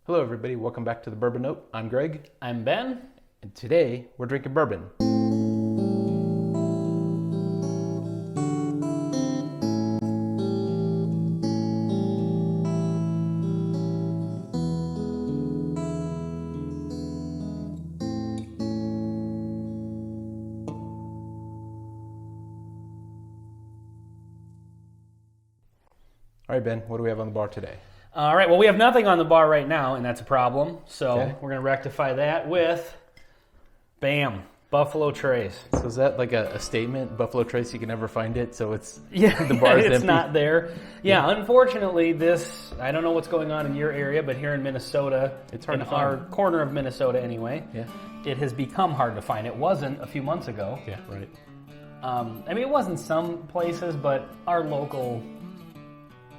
Hello everybody, welcome back to the Bourbon Note. I'm Greg. I'm Ben. And today we're drinking bourbon. All right, Ben, what do we have on the bar today? All right, well, we have nothing on the bar right now, and that's a problem. So Okay. we're going to rectify that with, bam, Buffalo Trace. So is that like a statement, Buffalo Trace, you can never find it, so it's Yeah, the bar's it's empty? not there. Yeah, unfortunately, this, I don't know what's going on in your area, but here in Minnesota, It's hard in to find. our corner of Minnesota anyway, Yeah. it has become hard to find. It wasn't a few months ago. Yeah, right. I mean, it was in some places, but our local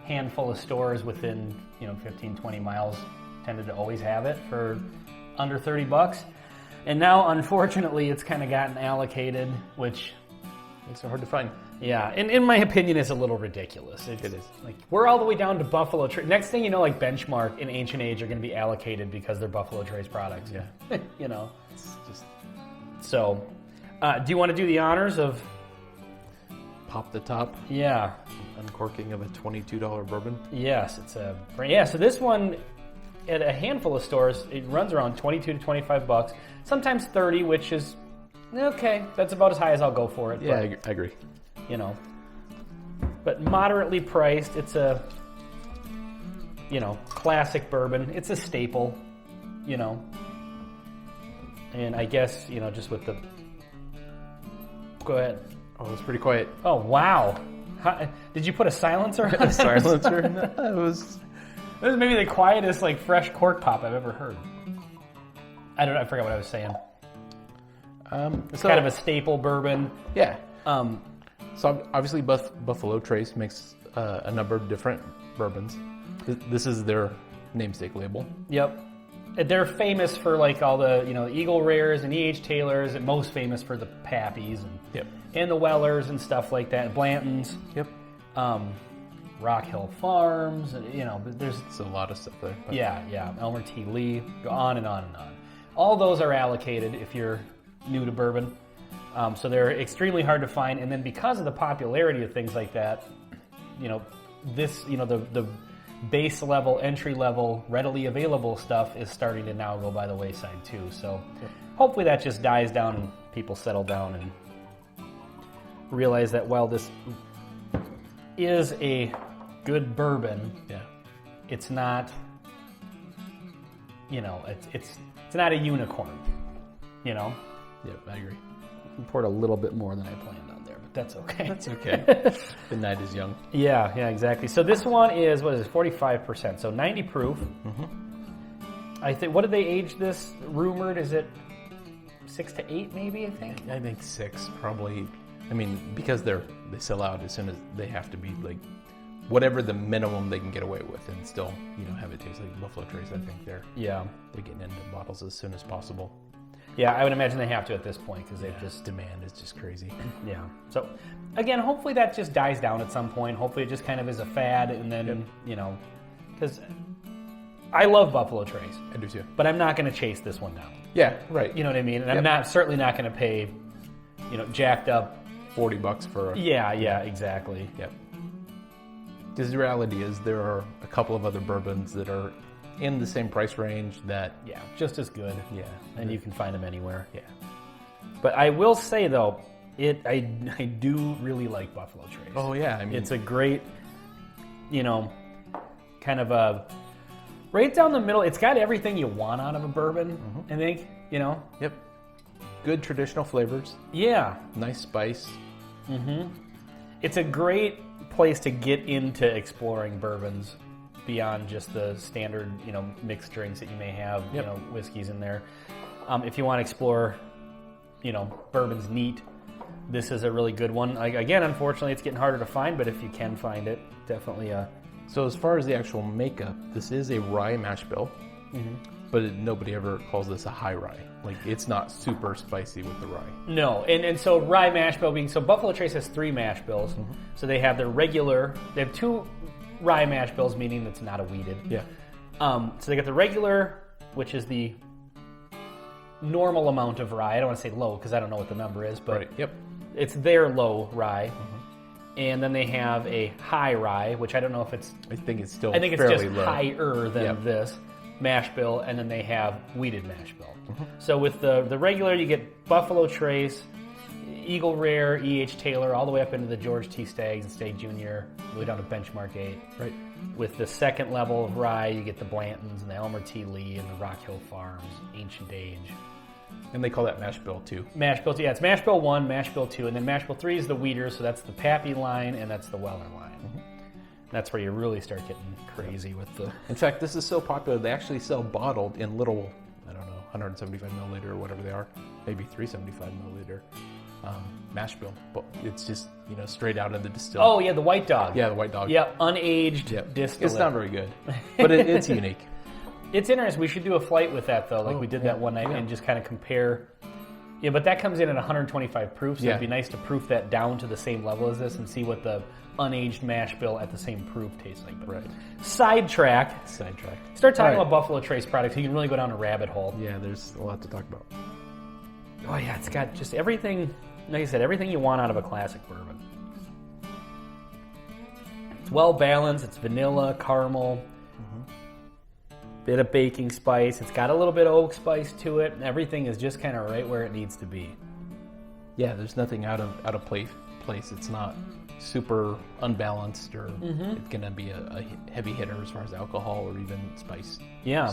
handful of stores within 15, 20 miles tended to always have it for under $30. And now, unfortunately, it's kind of gotten allocated, which Makes it hard to find. yeah, and in my opinion, is a little ridiculous. It is. Like, we're all the way down to Buffalo Trace. Next thing you know, like Benchmark and Ancient Age are going to be allocated because they're Buffalo Trace products. Yeah. It's just So, do you want to do the honors of? pop the top, Yeah. uncorking of a $22 bourbon. Yes, it's a brand. Yeah, so this one at a handful of stores, it runs around 22 to 25 bucks. Sometimes 30, which is okay. That's about as high as I'll go for it. Yeah, but, I agree. But moderately priced. It's a classic bourbon. It's a staple, And I guess, just with the Go ahead. Oh, it's pretty quiet. Oh, wow. Did you put a silencer on it? Silencer? No, it was... This is maybe the quietest, fresh cork pop I've ever heard. I forgot what I was saying. It's kind of a staple bourbon. Yeah. So obviously Buffalo Trace makes a number of different bourbons. This is their namesake label. Yep. They're famous for all the Eagle Rares and E.H. Taylors, and most famous for the Pappies and the Wellers and stuff like that. Blantons. Yep. Rock Hill Farms, and there's a lot of stuff there. But. Yeah. Elmer T. Lee, go on and on and on. All those are allocated if you're new to bourbon. So they're extremely hard to find, and then because of the popularity of things like that, the base level, entry level, readily available stuff is starting to now go by the wayside too. So hopefully that just dies down and people settle down and realize that while this is a good bourbon, it's not, it's not a unicorn, Yeah, I agree. I poured a little bit more than I planned on there, but that's okay. That's okay. The night is young. Yeah, exactly. So this one is, 45%, so 90 proof. Mm-hmm. I think, what did they age this? Rumored, is it 6 to 8 maybe, I think? I think 6, probably. I mean, because they sell out as soon as they have to be, whatever the minimum they can get away with and still, have it taste like Buffalo Trace. I think they're getting into bottles as soon as possible. Yeah, I would imagine they have to at this point because they've just... Demand is just crazy. Yeah. So, again, hopefully that just dies down at some point. Hopefully it just kind of is a fad and then, because I love Buffalo Trace. I do too. But I'm not going to chase this one down. Yeah, right. You know what I mean? And I'm certainly not going to pay, jacked up... $40 for a... Yeah, exactly. Yep. Because the reality is there are a couple of other bourbons that are in the same price range that... Yeah, just as good. Yeah. And you can find them anywhere. Yeah. But I will say, though, I do really like Buffalo Trace. Oh, yeah. I mean... It's a great, kind of a... Right down the middle, it's got everything you want out of a bourbon, I think, Yep. Good traditional flavors. Yeah. Nice spice. Mm-hmm. It's a great place to get into exploring bourbons beyond just the standard, mixed drinks that you may have, whiskeys in there. If you want to explore, bourbons neat, this is a really good one. Again, unfortunately, it's getting harder to find, but if you can find it, definitely. So as far as the actual makeup, this is a rye mash bill, but nobody ever calls this a high rye. It's not super spicy with the rye. No, and so rye mash bill being, so Buffalo Trace has 3 mash bills. So they have their regular, they have 2 rye mash bills, meaning it's not a wheated. Yeah. So they got the regular, which is the normal amount of rye. I don't want to say low because I don't know what the number is, but it's their low rye. And then they have a high rye, which I don't know if it's... I think it's still fairly fairly just low. higher than this mash bill, and then they have wheated mash bill. So with the regular, you get Buffalo Trace, Eagle Rare, E.H. Taylor, all the way up into the George T. Staggs and Stagg Jr., all the way down to Benchmark 8. Right. With the second level of rye, you get the Blantons and the Elmer T. Lee and the Rock Hill Farms, Ancient Age. And they call that mash bill, too. Mash bill, yeah, it's Mash Bill 1, Mash Bill 2, and then Mash Bill 3 is the Weeder, so that's the Pappy line, and that's the Weller line. That's where you really start getting crazy with the... In fact, this is so popular, they actually sell bottled in little, I don't know, 175 milliliter or whatever they are, maybe 375 milliliter mash bill. But it's just, straight out of the distilled. Oh, yeah, the White Dog. Yeah, the White Dog. Yeah, unaged distillate. It's not very good, but it's unique. It's interesting. We should do a flight with that, though, we did that one night, and just kind of compare. Yeah, but that comes in at 125 proof, so it'd be nice to proof that down to the same level as this and see what the unaged mash bill at the same proof tastes like. But Sidetrack. Start talking about Buffalo Trace products. You can really go down a rabbit hole. Yeah, there's a lot to talk about. Oh, yeah, it's got just everything, like I said, everything you want out of a classic bourbon. It's well balanced. It's vanilla, caramel, bit of baking spice. It's got a little bit of oak spice to it. And everything is just kind of right where it needs to be. Yeah, there's nothing out of place. It's not super unbalanced or it's going to be a heavy hitter as far as alcohol or even spice. Yeah,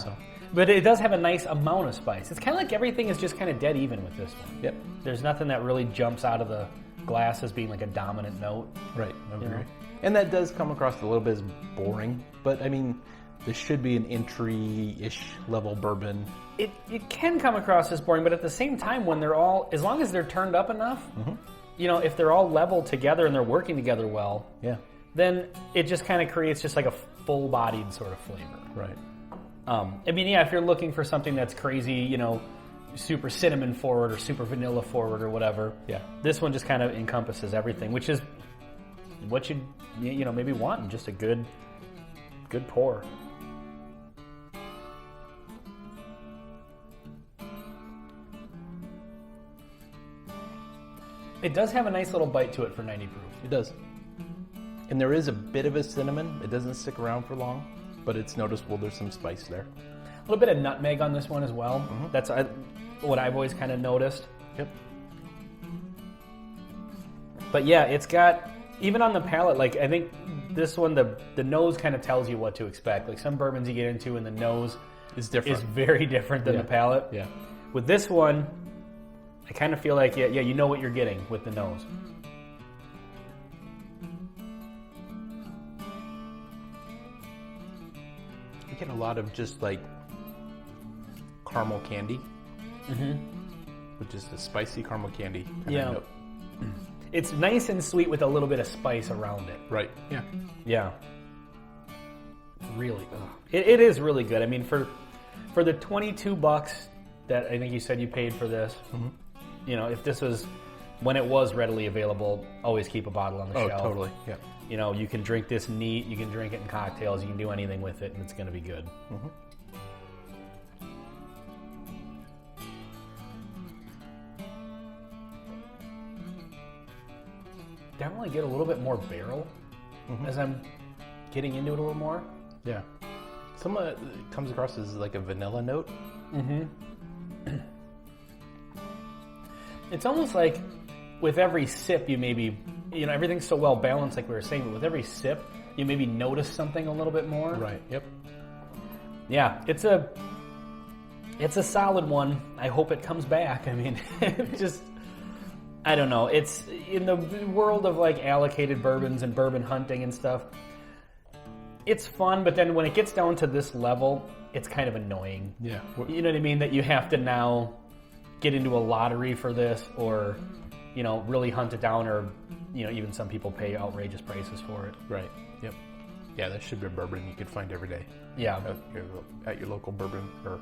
but it does have a nice amount of spice. It's kind of like everything is just kind of dead even with this one. Yep. There's nothing that really jumps out of the glass as being like a dominant note. Right, I agree. And that does come across a little bit as boring, but I mean, this should be an entry-ish level bourbon. It can come across as boring, but at the same time, when they're all, as long as they're turned up enough, if they're all level together and they're working together well, then it just kind of creates just like a full-bodied sort of flavor. Right. I mean, if you're looking for something that's crazy, super cinnamon forward or super vanilla forward or whatever, this one just kind of encompasses everything, which is what you maybe want in just a good pour. It does have a nice little bite to it for 90 proof. It does. And there is a bit of a cinnamon. It doesn't stick around for long, but it's noticeable. There's some spice there. A little bit of nutmeg on this one as well. That's what I've always kind of noticed. Yep. But yeah, it's got, even on the palate, like I think this one, the nose kind of tells you what to expect. Like some bourbons you get into and the nose is different. Is very different than the palate. Yeah. With this one, I kind of feel like, you know what you're getting with the nose. You get a lot of just like caramel candy, which is the spicy caramal candy kind of note. It's nice and sweet with a little bit of spice around it. Right. Yeah. Yeah. Really. It is really good. I mean, for the $22 that I think you said you paid for this, if this was when it was readily available, always keep a bottle on the shelf. Oh, totally. Yeah. You can drink this neat. You can drink it in cocktails. You can do anything with it, and it's going to be good. Definitely get a little bit more barrel as I'm getting into it a little more. Yeah. Some of it comes across as like a vanilla note. It's almost like with every sip you maybe, everything's so well balanced like we were saying, but with every sip you maybe notice something a little bit more. Right, yep. Yeah, it's a solid one. I hope it comes back. I mean, just, I don't know. It's in the world of like allocated bourbons and bourbon hunting and stuff. It's fun, but then when it gets down to this level, it's kind of annoying. Yeah. You know what I mean? That you have to now get into a lottery for this or, really hunt it down or, even some people pay outrageous prices for it. Right. Yep. Yeah, that should be a bourbon you could find every day. Yeah. At your local bourbon or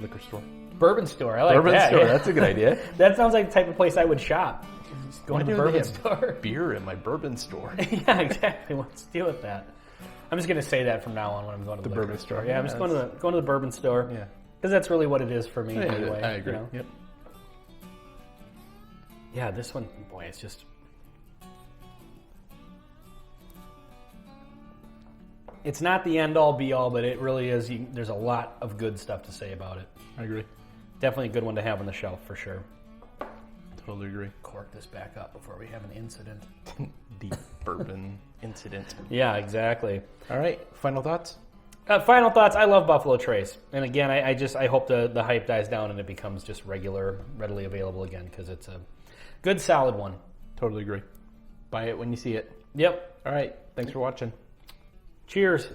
liquor store. Bourbon store. I like bourbon that. Store. Yeah. That's a good idea. That sounds like the type of place I would shop. Just go to the bourbon store. Beer at my bourbon store. Yeah, exactly. Let's deal with that. I'm just going to say that from now on when I'm going to the bourbon store. Yeah, I'm just going to the bourbon store. Yeah. Because that's really what it is for me anyway. I agree. Yep. Yeah, this one, boy, it's just... It's not the end-all, be-all, but it really is. There's a lot of good stuff to say about it. I agree. Definitely a good one to have on the shelf, for sure. Totally agree. Cork this back up before we have an incident. Deep bourbon incident. Yeah, exactly. All right, final thoughts? Final thoughts. I love Buffalo Trace. And again, I hope the hype dies down and it becomes just regular, readily available again, because it's a good, solid one. Totally agree. Buy it when you see it. Yep. All right, thanks for watching. Cheers.